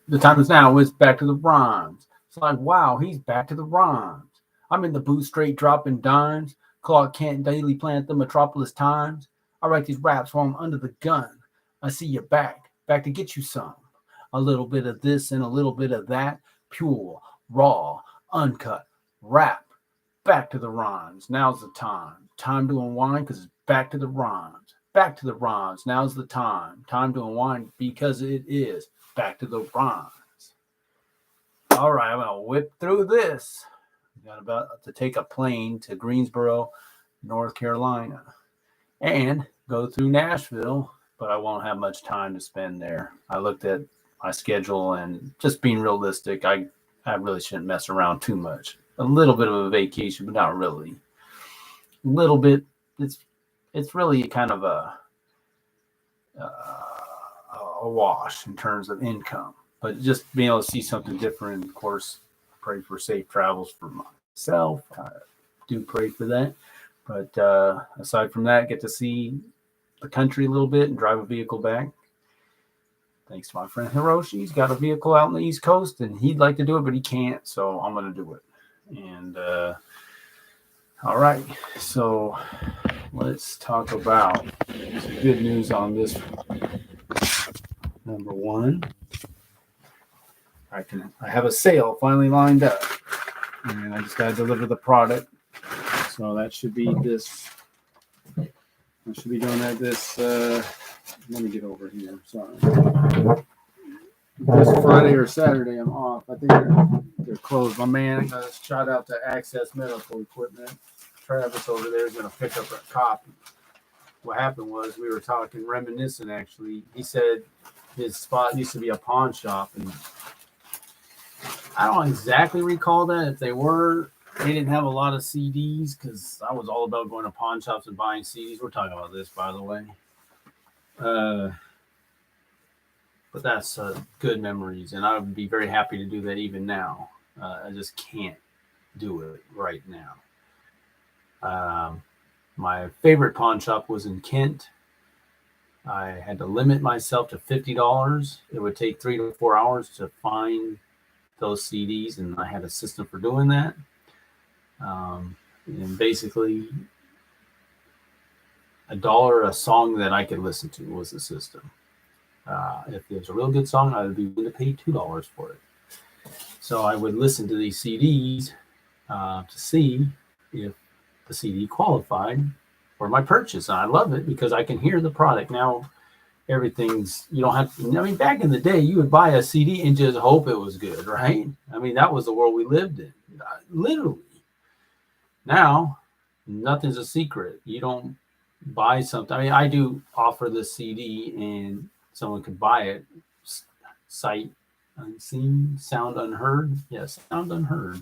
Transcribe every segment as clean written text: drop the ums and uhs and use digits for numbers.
The time is now. It's back to the rhymes. It's like, wow, he's back to the rhymes. I'm in the booth straight dropping dimes. Clark Kent daily plan at the Metropolis Times. I write these raps while I'm under the gun. I see you back to get you some. A little bit of this and a little bit of that. Pure, raw, uncut, rap. Back to the rhymes. Now's the time. Time to unwind because it's back to the rhymes. Back to the rhymes. Now's the time. Time to unwind because it is back to the rhymes. All right, I'm going to whip through this. Got about to take a plane to Greensboro, North Carolina, and go through Nashville, but I won't have much time to spend there. I looked at my schedule and just being realistic, I really shouldn't mess around too much. A little bit of a vacation, but not really. A little bit. It's it's really kind of a wash in terms of income, but just being able to see something different. Of course, pray for safe travels for myself. I do pray for that. But aside from that, get to see the country a little bit and drive a vehicle back. Thanks to my friend Hiroshi, he's got a vehicle out on the East Coast, and he'd like to do it, but he can't. So I'm going to do it. And all right, so let's talk about some good news on this one. Number one, I have a sale finally lined up, and I just got to deliver the product. So that should be this. I should be doing that this. Let me get over here. Sorry. This Friday or Saturday, I'm off. I think they're closed. My man, shout out to Access Medical Equipment. Travis over there is going to pick up a copy. What happened was we were talking, reminiscent actually. He said his spot used to be a pawn shop, and I don't exactly recall that. If they didn't have a lot of CDs because I was all about going to pawn shops and buying CDs. We're talking about this, by the way. But that's good memories, and I would be very happy to do that even now. I just can't do it right now. My favorite pawn shop was in Kent. I had to limit myself to $50. It would take 3 to 4 hours to find those CDs, and I had a system for doing that. And basically, $1 a song that I could listen to was the system. If it was a real good song, I would be willing to pay $2 for it. So I would listen to these CDs to see if the CD qualified for my purchase. And I love it because I can hear the product. Now, everything's, you don't have to, I mean, back in the day, you would buy a CD and just hope it was good, right? I mean, that was the world we lived in, literally. Now, nothing's a secret. You don't buy something. I mean, I do offer the CD and someone could buy it. Sight unseen, sound unheard. Yes, sound unheard.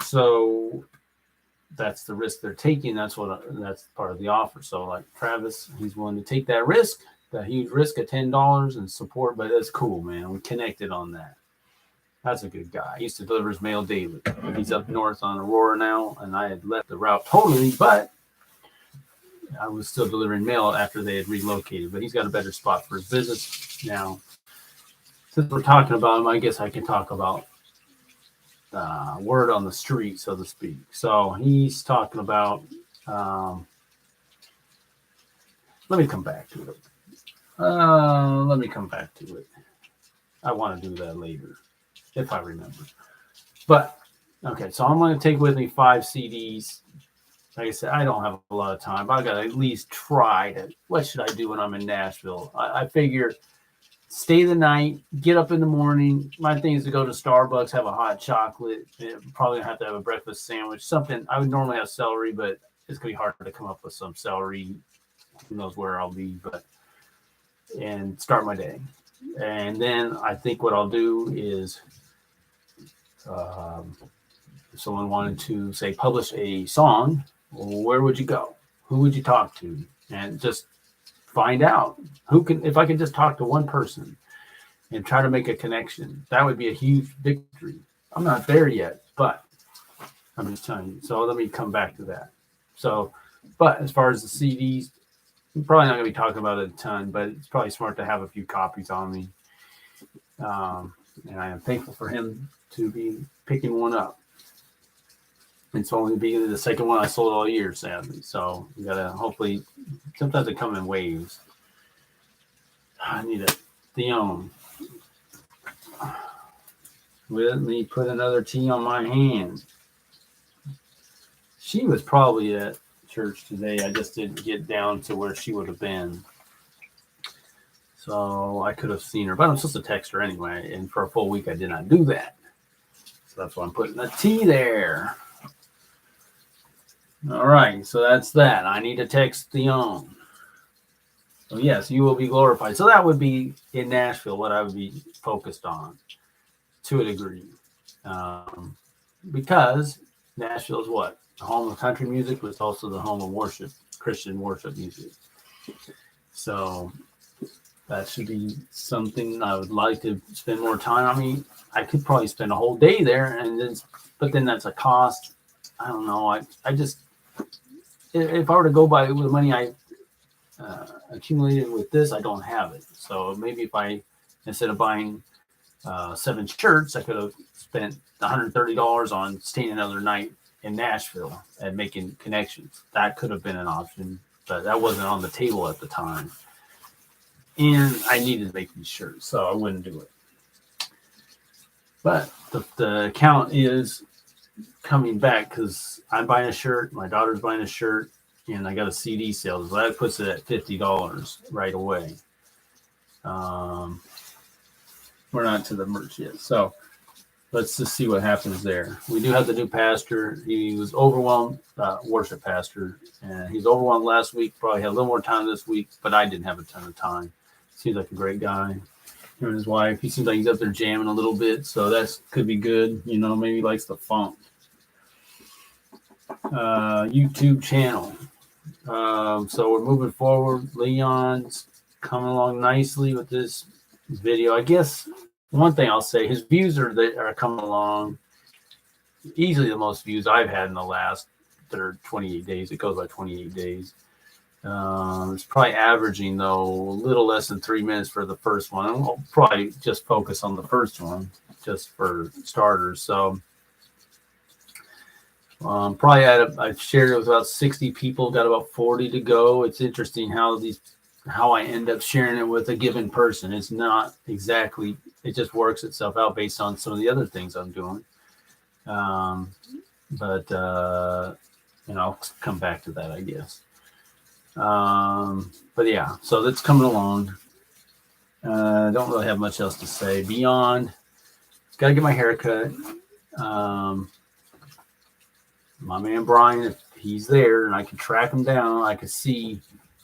So that's the risk they're taking. That's part of the offer. So like Travis, he's willing to take that risk, that huge risk of $10 and support. But that's cool, man. We connected on that. That's a good guy. He used to deliver his mail daily. He's up north on Aurora now, and I had left the route totally, but I was still delivering mail after they had relocated. But he's got a better spot for his business now. Since we're talking about him, I guess I can talk about word on the street, so to speak. So he's talking about. Let me come back to it. I want to do that later, if I remember. But okay, so I'm going to take with me 5 CDs. Like I said, I don't have a lot of time, but I got to at least try to. What should I do when I'm in Nashville? I figure stay the night, get up in the morning. My thing is to go to Starbucks, have a hot chocolate, probably have to have a breakfast sandwich. Something I would normally have celery, but it's gonna be hard to come up with some celery. Who knows where I'll be, and start my day. And then I think what I'll do is, if someone wanted to say publish a song, where would you go? Who would you talk to? And just find out if I can just talk to one person and try to make a connection. That would be a huge victory. I'm not there yet, but I'm just telling you. So let me come back to that. So, but as far as the CDs, I'm probably not going to be talking about it a ton, but it's probably smart to have a few copies on me. And I am thankful for him to be picking one up. It's only be the second one I sold all year, sadly. So you gotta hopefully. Sometimes they come in waves. I need a Theon. Let me put another T on my hand. She was probably at church today. I just didn't get down to where she would have been. So I could have seen her, but I'm supposed to text her anyway. And for a full week, I did not do that. So that's why I'm putting a T there. All right, so that's that. I need to text Theon. So yes, you will be glorified. So that would be in Nashville what I would be focused on to a degree. Because Nashville is what? The home of country music, but it's also the home of worship, Christian worship music. So that should be something I would like to spend more time. I mean, I could probably spend a whole day there, but then that's a cost. I don't know. I just, if I were to go by the money I accumulated with this, I don't have it. So maybe if I, instead of buying 7 shirts, I could have spent $130 on staying another night in Nashville and making connections. That could have been an option, but that wasn't on the table at the time. And I needed to make these shirts, so I wouldn't do it. But the account is coming back because I'm buying a shirt, my daughter's buying a shirt, and I got a CD sale. So that puts it at $50 right away. We're not to the merch yet. So let's just see what happens there. We do have the new pastor. He was overwhelmed, worship pastor, and he's overwhelmed last week. Probably had a little more time this week, but I didn't have a ton of time. Seems like a great guy. Him and his wife. He seems like he's up there jamming a little bit, so that could be good. You know, maybe he likes the funk. YouTube channel. So we're moving forward. Leon's coming along nicely with this video. I guess one thing I'll say, his views are coming along. Easily the most views I've had in the last 28 days. It goes by 28 days. It's probably averaging, though, a little less than 3 minutes for the first one. I'll probably just focus on the first one, just for starters. So probably I've shared it with about 60 people, got about 40 to go. It's interesting how I end up sharing it with a given person. It's not exactly, it just works itself out based on some of the other things I'm doing. But I'll come back to that, I guess. But yeah, so that's coming along. I don't really have much else to say beyond got to get my hair cut. My man Brian, if he's there and I can track him down, I can see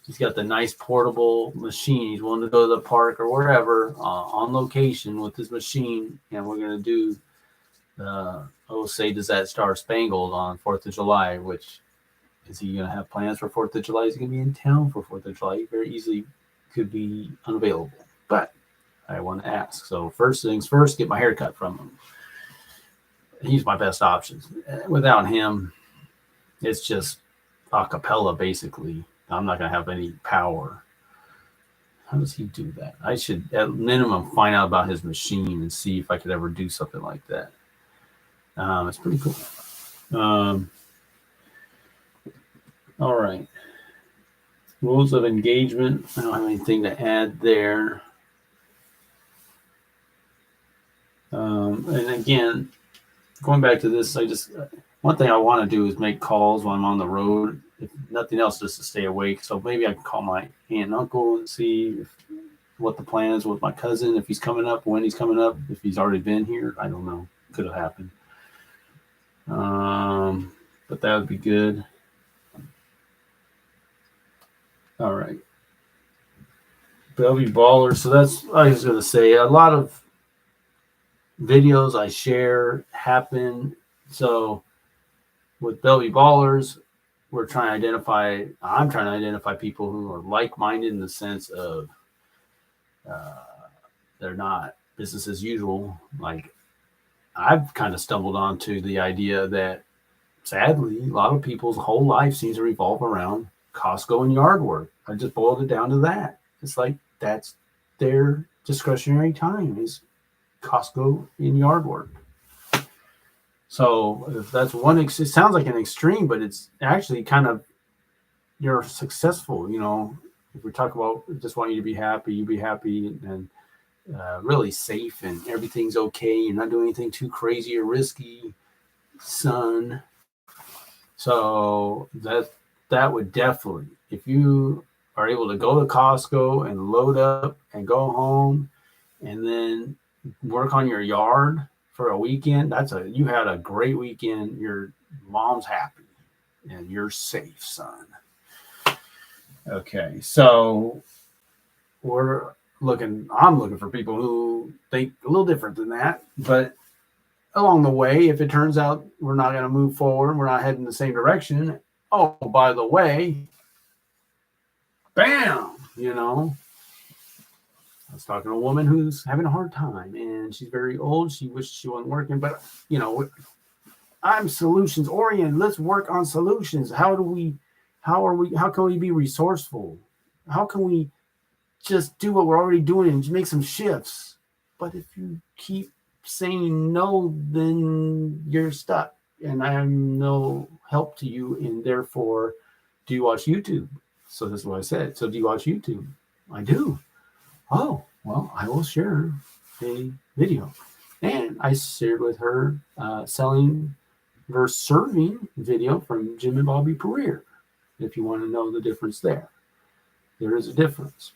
he's got the nice portable machine. He's willing to go to the park or wherever on location with his machine, and we're going to do Say Does That Star Spangled on 4th of July, which is he going to have plans for 4th of July? Is he going to be in town for 4th of July? He very easily could be unavailable, but I want to ask. So first things first, get my hair cut from him. He's my best option. Without him, it's just a cappella, basically. I'm not going to have any power. How does he do that? I should, at minimum, find out about his machine and see if I could ever do something like that. It's pretty cool. All right. Rules of engagement. I don't have anything to add there. And again, going back to this, one thing I want to do is make calls when I'm on the road. If nothing else, just to stay awake. So maybe I can call my aunt and uncle and see what the plan is with my cousin, if he's coming up, when he's coming up, if he's already been here. I don't know. Could have happened. But that would be good. All right. Bellevue Ballers. So that's what I was going to say. A lot of videos I share happen. So with Bellevue Ballers, I'm trying to identify people who are like-minded in the sense of they're not business as usual. Like I've kind of stumbled onto the idea that sadly, a lot of people's whole life seems to revolve around Costco and yard work. I just boiled it down to that. It's like that's their discretionary time is Costco and yard work. So if that's one, it sounds like an extreme, but it's actually kind of you're successful. If we talk about just want you to be happy, you be happy and really safe, and everything's okay. You're not doing anything too crazy or risky, son. So that would definitely, if you are able to go to Costco and load up and go home, and then work on your yard for a weekend, you had a great weekend. Your mom's happy and you're safe, son. Okay, so I'm looking for people who think a little different than that, but along the way, if it turns out we're not going to move forward, we're not heading the same direction, oh, by the way, bam, I was talking to a woman who's having a hard time, and she's very old. She wishes she wasn't working, but I'm solutions oriented. Let's work on solutions. How can we be resourceful? How can we just do what we're already doing and make some shifts? But if you keep saying no, then you're stuck, and I'm no help to you. And therefore, do you watch YouTube? So this is what I said. So do you watch YouTube? I do. Oh, well, I will share a video. And I shared with her selling versus serving video from Jim and Bobby Pereira. If you want to know the difference there is a difference.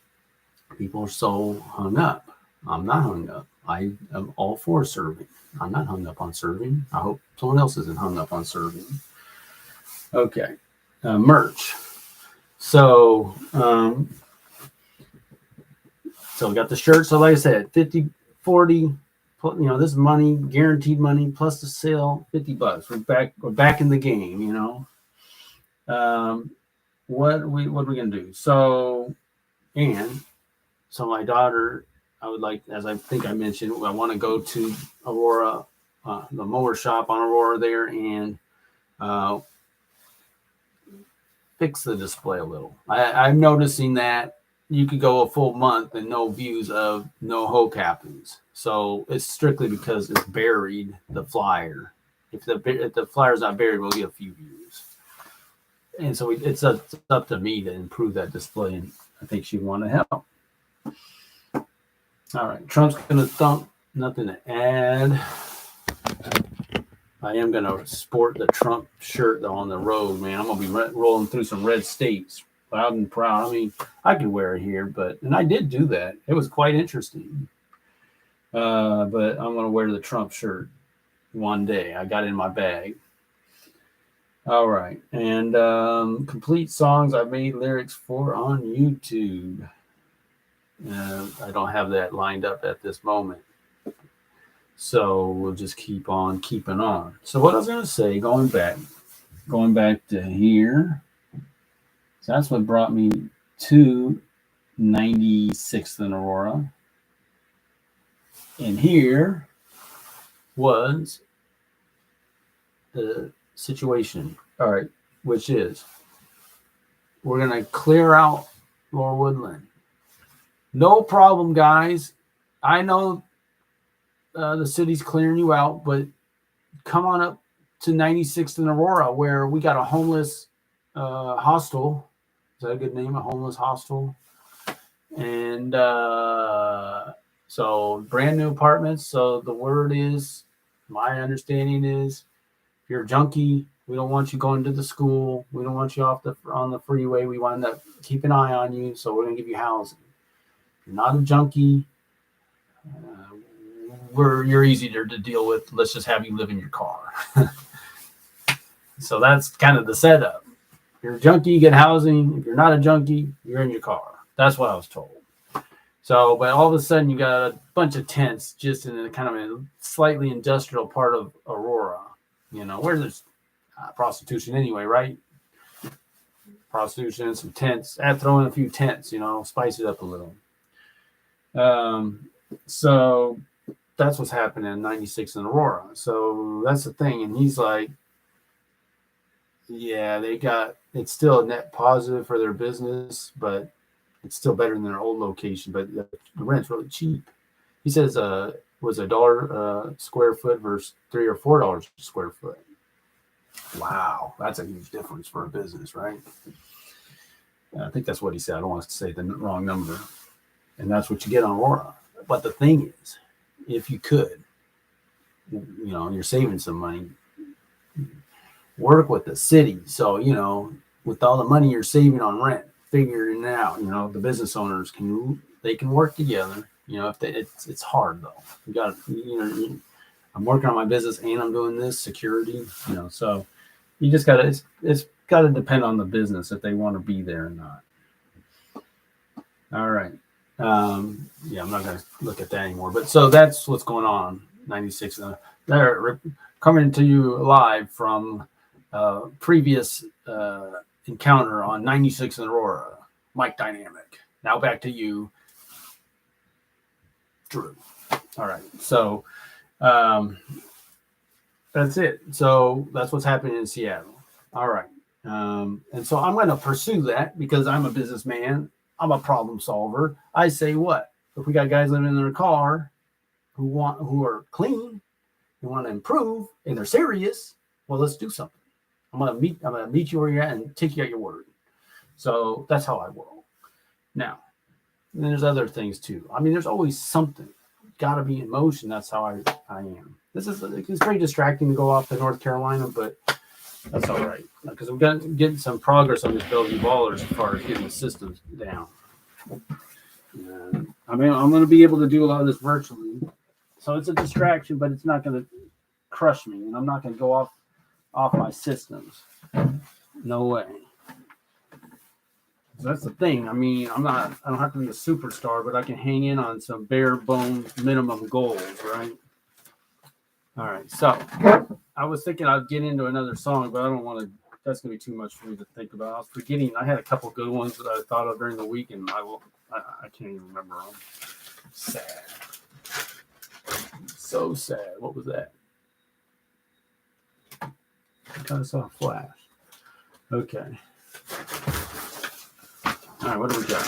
People are so hung up. I'm not hung up. I am all for serving. I'm not hung up on serving. I hope someone else isn't hung up on serving. Okay. Merch. So we got the shirt. So like I said, 50, 40, this money, guaranteed money, plus the sale, $50. We're back in the game, what are we going to do? So my daughter, I would like, as I think I mentioned, I want to go to Aurora, the mower shop on Aurora there, and fix the display a little. I'm noticing that you could go a full month and no views of no hoe cappings. So it's strictly because it's buried, the flyer. If the flyer's not buried, we'll get a few views. And so it's up to me to improve that display, and I think she'd want to help. All right, Trump's going to thump. Nothing to add. I am going to sport the Trump shirt, though, on the road, man. I'm going to be rolling through some red states, loud and proud. I mean, I could wear it here, and I did do that. It was quite interesting. But I'm going to wear the Trump shirt one day. I got it in my bag. All right. And complete songs I've made lyrics for on YouTube. I don't have that lined up at this moment. So we'll just keep on keeping on. So what I was going to say, going back to here. So that's what brought me to 96th and Aurora. And here was the situation. All right, which is we're going to clear out Laura Woodland. No problem, guys. I know the city's clearing you out, but come on up to 96th and Aurora, where we got a homeless hostel. Is that a good name? A homeless hostel. And so brand new apartments. So the word is, my understanding is, if you're a junkie, we don't want you going to the school. We don't want you on the freeway. We want to keep an eye on you. So we're going to give you housing. If you're not a junkie, you're easier to deal with. Let's just have you live in your car. So that's kind of the setup. If you're a junkie, you get housing. If you're not a junkie, you're in your car. That's what I was told. So, but all of a sudden, you got a bunch of tents just in a kind of a slightly industrial part of Aurora, where there's prostitution anyway, right? Prostitution, some tents. Add throw in a few tents, spice it up a little. So that's what's happening in 96 in Aurora. So that's the thing. And he's like, Yeah, it's still a net positive for their business, but it's still better than their old location. But the rent's really cheap. He says was $1 square foot versus $3 or $4 a square foot. Wow, that's a huge difference for a business, right? I think that's what he said. I don't want to say the wrong number. And that's what you get on Aurora. But the thing is, if you could, you're saving some money, work with the city. So, with all the money you're saving on rent, figuring it out, the business owners can work together. If it's hard though. You got, I'm working on my business and I'm doing this security, so you just gotta, it's got to depend on the business if they want to be there or not. All right. Yeah, I'm not going to look at that anymore. But so that's what's going on. 96. They're coming to you live from previous encounter on 96 in Aurora. Mike Dynamic. Now back to you, Drew. All right. So that's it. So that's what's happening in Seattle. All right. And so I'm going to pursue that because I'm a businessman. I'm a problem solver. I say what? If we got guys living in their car who are clean, who want to improve, and they're serious, well, let's do something. I'm gonna meet you where you're at and take you at your word. So that's how I roll. Now, there's other things too. I mean, there's always something. Gotta be in motion. That's how I am. It's very distracting to go off to North Carolina, but that's all right because we're getting some progress on this Bellevue Ballers as far as getting the systems down. I mean, I'm going to be able to do a lot of this virtually, so it's a distraction, but it's not going to crush me, and I'm not going to go off my systems. No way. So that's the thing. I mean, I don't have to be a superstar, but I can hang in on some bare bones minimum goals, right? All right, so I was thinking I'd get into another song, but I don't want to. That's going to be too much for me to think about. I was forgetting. I had a couple good ones that I thought of during the week, and I can't even remember them. Sad. So sad. What was that? I kind of saw a flash. Okay. All right, what do we got?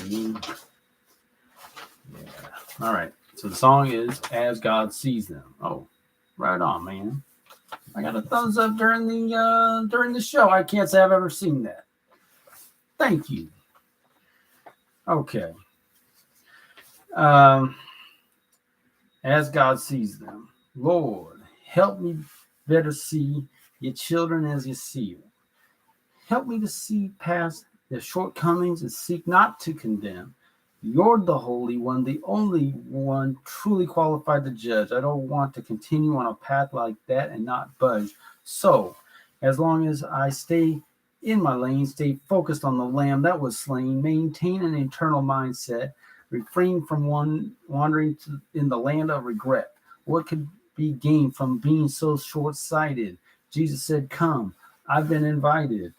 Yeah. All right. So the song is "As God Sees Them." Oh, right on, man. I got a thumbs up during the show. I can't say I've ever seen that. Thank you. Okay. As God sees them, Lord, help me better see your children as you see them. Help me to see past their shortcomings and seek not to condemn. You're the Holy One, the only one truly qualified to judge. I don't want to continue on a path like that and not budge. So, as long as I stay in my lane, stay focused on the Lamb that was slain, maintain an eternal mindset, refrain from wandering in the land of regret. What could be gained from being so short-sighted? Jesus said, "Come, I've been invited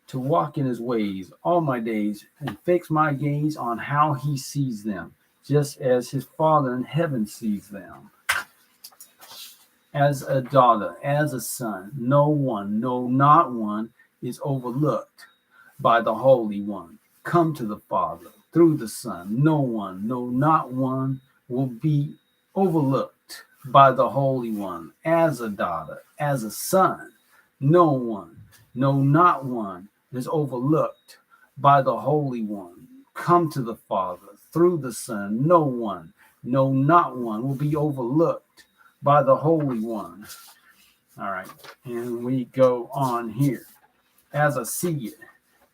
to walk in his ways all my days and fix my gaze on how he sees them, just as his Father in heaven sees them. As a daughter, as a son, no one, no, not one, is overlooked by the Holy One. Come to the Father through the Son. No one, no, not one, will be overlooked by the Holy One. As a daughter, as a son, no one, no, not one, is overlooked by the Holy One. Come to the Father through the Son. No one, no, not one, will be overlooked by the Holy One." All right, and we go on here. As I see it,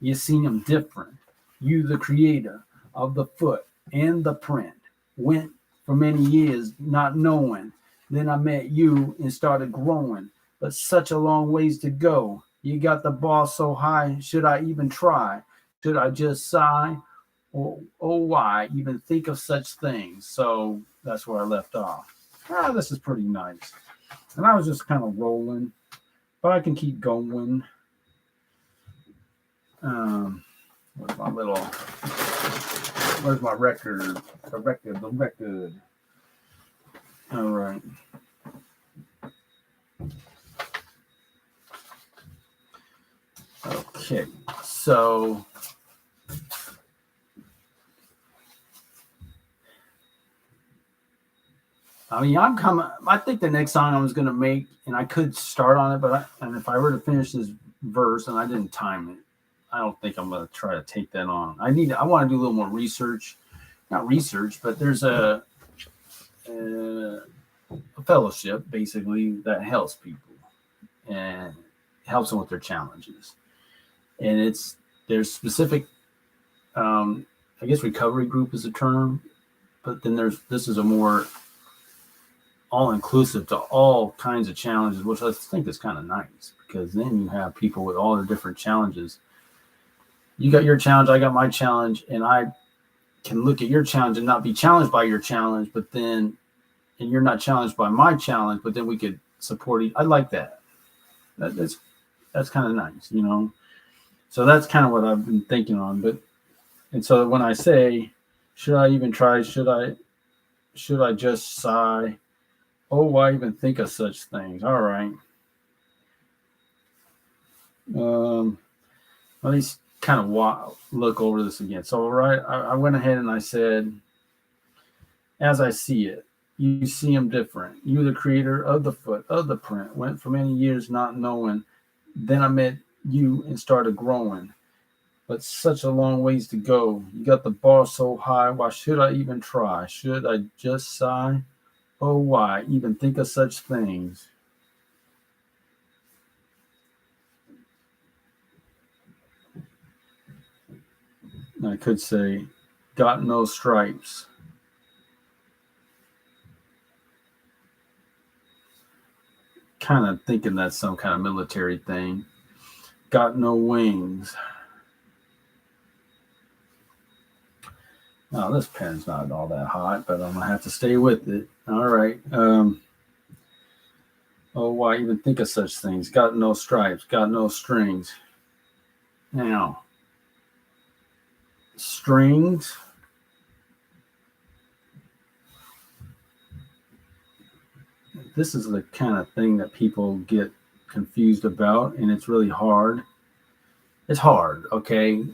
you seen him different. You, the creator of the foot and the print, went for many years not knowing. Then I met you and started growing, but such a long ways to go. You got the bar so high, should I even try? Should I just sigh? Or, oh, why even think of such things? So that's where I left off. This is pretty nice. And I was just kind of rolling, but I can keep going. Where's my record? The record. All right. Okay, so I mean, I think the next song I was gonna make, and I could start on it, and if I were to finish this verse and I didn't time it, I don't think I'm gonna try to take that on. I want to do a little more research, not research, but there's a fellowship basically that helps people and helps them with their challenges, and there's specific, I guess recovery group is a term, but then this is a more all inclusive to all kinds of challenges, which I think is kind of nice because then you have people with all their different challenges. You got your challenge, I got my challenge, and I can look at your challenge and not be challenged by your challenge, and you're not challenged by my challenge, but then we could support I like that. That's kind of nice, you know. So that's kind of what I've been thinking on. And so when I say, should I even try? Should I just sigh? Oh, why even think of such things? All right. Let me kind of look over this again. So, I went ahead and I said, as I see it, you see him different. You, the creator of the foot, of the print, went for many years not knowing. Then I met you and started growing. But such a long ways to go. You got the bar so high. Why should I even try? Should I just sigh? Oh, why even think of such things? I could say, got no stripes. Kind of thinking that's some kind of military thing. Got no wings. Oh, this pen's not all that hot, but I'm going to have to stay with it. All right. Oh, why even think of such things? Got no stripes, got no strings. Now, strings. This is the kind of thing that people get confused about, and it's really hard. It's hard, okay?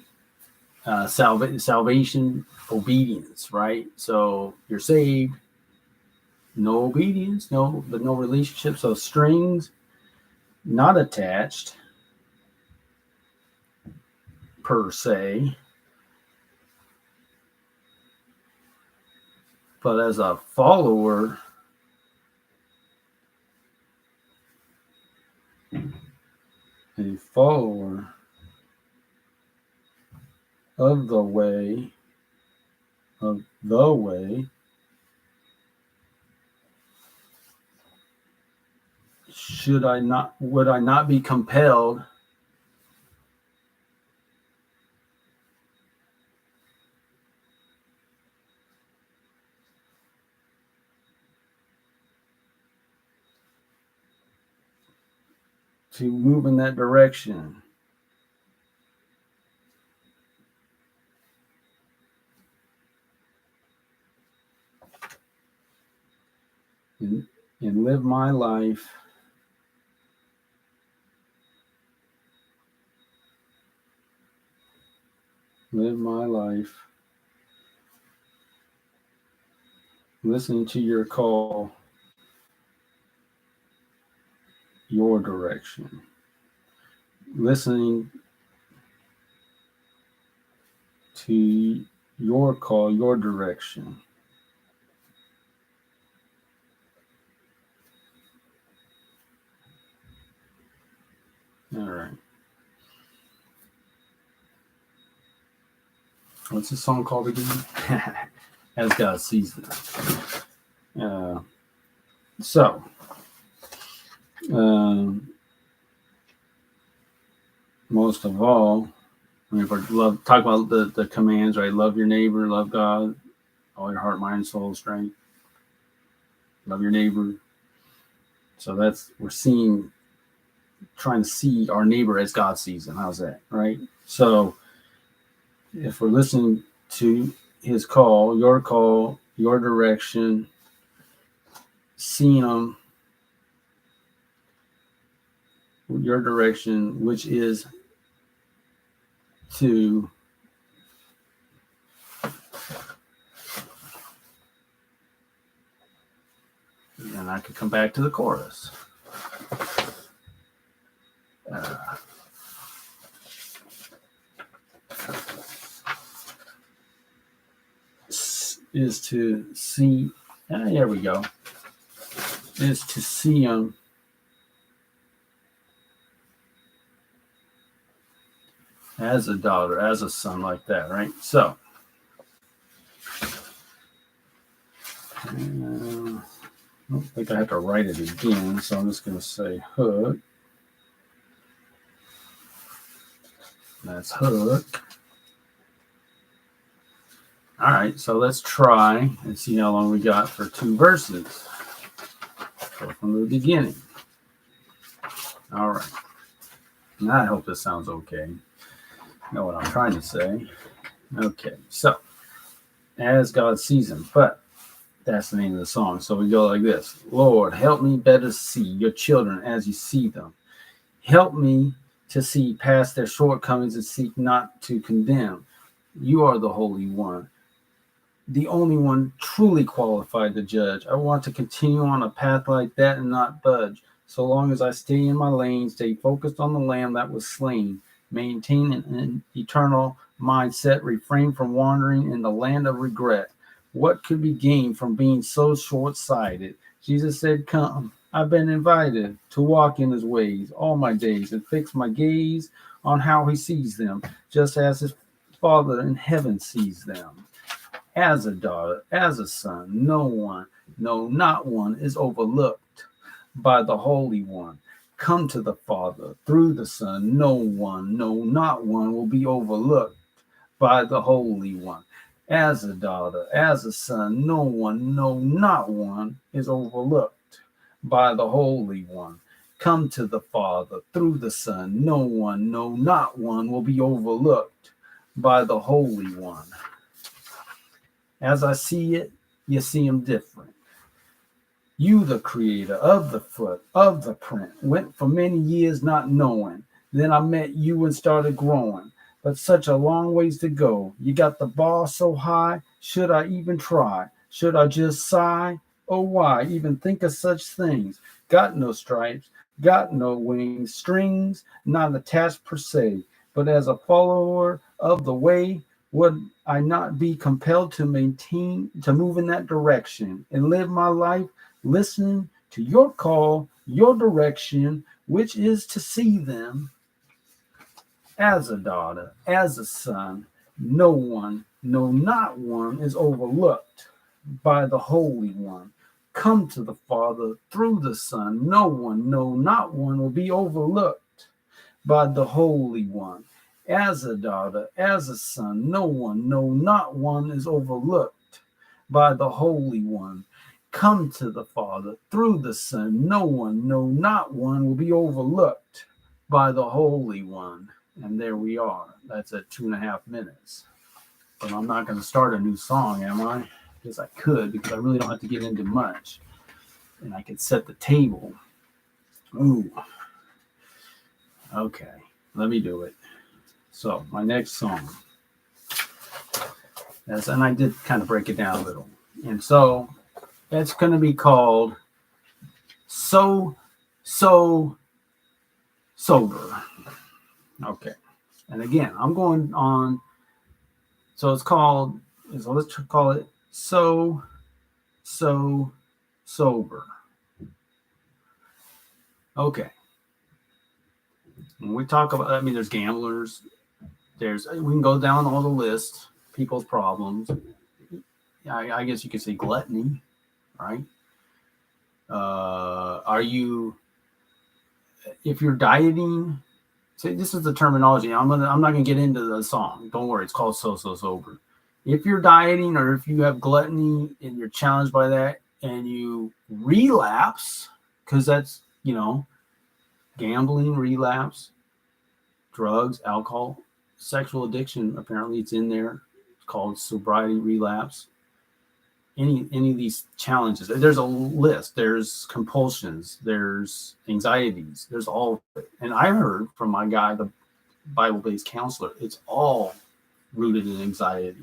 Salvation, obedience, right? So you're saved, no obedience, no relationship. So strings, not attached per se, but as a follower, of the way, would I not be compelled to move in that direction? And live my life listening to your call, your direction, listening to your call, your direction. All right. What's the song called again? As God sees it. So, most of all, I mean, if I talk about the commands, right? Love your neighbor, love God, all your heart, mind, soul, strength. Love your neighbor. So we're trying to see our neighbor as God sees him. How's that, right? So if we're listening to his call, your direction, seeing him, your direction, which is to and I could come back to the chorus. Is to see, there we go, is to see him as a daughter, as a son, like that, right? So, I don't think I have to write it again, so I'm just going to say hook. That's hook. All right, so let's try and see how long we got for 2 verses. So from the beginning. All right. Now I hope this sounds okay. You know what I'm trying to say. Okay, so as God sees him, but that's the name of the song. So we go like this. Lord, help me better see your children as you see them. Help me to see past their shortcomings and seek not to condemn. You are the Holy One, the only one truly qualified to judge. I want to continue on a path like that and not budge. So long as I stay in my lane, stay focused on the lamb that was slain, maintain an eternal mindset, refrain from wandering in the land of regret. What could be gained from being so short-sighted? Jesus said, come, I've been invited to walk in his ways all my days and fix my gaze on how he sees them, just as his Father in heaven sees them. As a daughter, as a son, no one, no, not one, is overlooked by the Holy One. Come to the Father through the Son. No one, no, not one, will be overlooked by the Holy One. As a daughter, as a son, no one, no, not one, is overlooked by the Holy One. Come to the Father through the Son. No one, no, not one, will be overlooked by the Holy One. As I see it, you see him different. You, the creator of the foot, of the print, went for many years not knowing. Then I met you and started growing. But such a long ways to go. You got the bar so high. Should I even try? Should I just sigh? Oh, why even think of such things? Got no stripes, got no wings, strings, not attached per se. But as a follower of the way, would I not be compelled to move in that direction and live my life listening to your call, your direction, which is to see them as a daughter, as a son? No one, no, not one, is overlooked by the Holy One. Come to the Father through the Son. No one, no, not one, will be overlooked by the Holy One. As a daughter, as a son, no one, no, not one, is overlooked by the Holy One. Come to the Father through the Son. No one, no, not one, will be overlooked by the Holy One. And there we are. That's at 2.5 minutes. But I'm not going to start a new song, am I? Because I could, because I really don't have to get into much. And I could set the table. Ooh. Okay, let me do it. So my next song, and I did kind of break it down a little. And so it's going to be called So Sober. Okay. And again, I'm going on. So let's call it So Sober. Okay. When we talk about, there's gamblers. We can go down all the list, people's problems. I guess you could say gluttony, right? If you're dieting, see, this is the terminology. I'm not gonna get into the song. Don't worry, it's called So Sober. If you're dieting or if you have gluttony and you're challenged by that and you relapse, because that's, gambling, relapse, drugs, alcohol, sexual addiction, apparently it's in there. It's called sobriety relapse. Any of these challenges, there's a list. There's compulsions, there's anxieties, there's all of it. And I heard from my guy, the Bible-based counselor. It's all rooted in anxiety.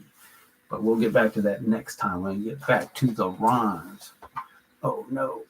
But we'll get back to that next time when we get back to the rhymes. Oh no.